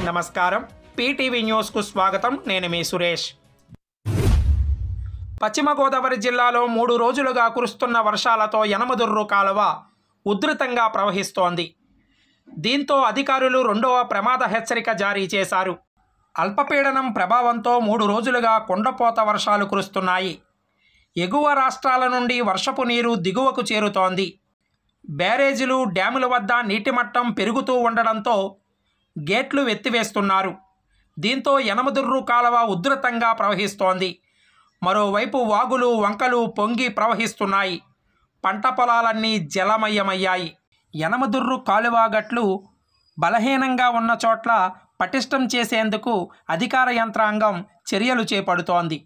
నమస్కారం PTV news కు స్వాగతం నేను మీ సురేష్ పశ్చిమ గోదావరి జిల్లాలో 3 రోజులుగా కురుస్తున్న వర్షాలతో యనమదుర్రు కాలువ ఉధృతంగా ప్రవహిస్తోంది దీంతో అధికారులు రెండవ ప్రమాద హెచ్చరిక జారీ చేశారు అల్పపీడనం ప్రభావంతో 3 రోజులుగా కొండపోత వర్షాలు కురుస్తున్నాయి ఎగువ రాష్ట్రాల నుండి వర్షపు నీరు దిగువకు చేరుతోంది బ్యారేజీలు డ్యాముల వద్ద నీటి మట్టం పెరుగుతూ ఉండడంతో గేట్లు ఎత్తివేస్తున్నారు దీంతో యనమదుర్రు కాలువ ఉధృతంగా ప్రవహిస్తోంది మరోవైపు వాగులు వంకలు పొంగి ప్రవహిస్తున్నాయి పంట పొలాలన్నీ జలమయమయ్యాయి యనమదుర్రు కాలువ గట్లు బలహీనంగా ఉన్న చోట్ల పటిష్టం చేసేందుకు అధికార యంత్రాంగం చర్యలు చేపడుతోంది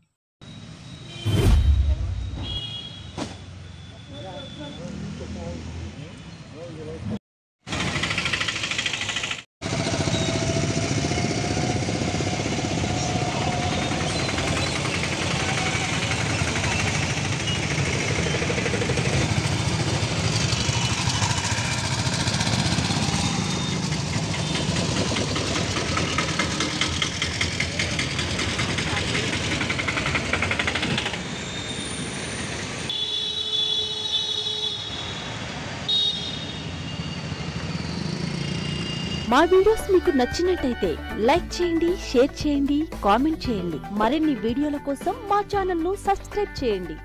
మా వీడియోస్ మీకు నచ్చినట్టయితే లైక్ చేయండి, షేర్ చేయండి, కామెంట్ చేయండి. మరిన్ని వీడియోల కోసం మా ఛానల్ ను సబ్స్క్రైబ్ చేయండి.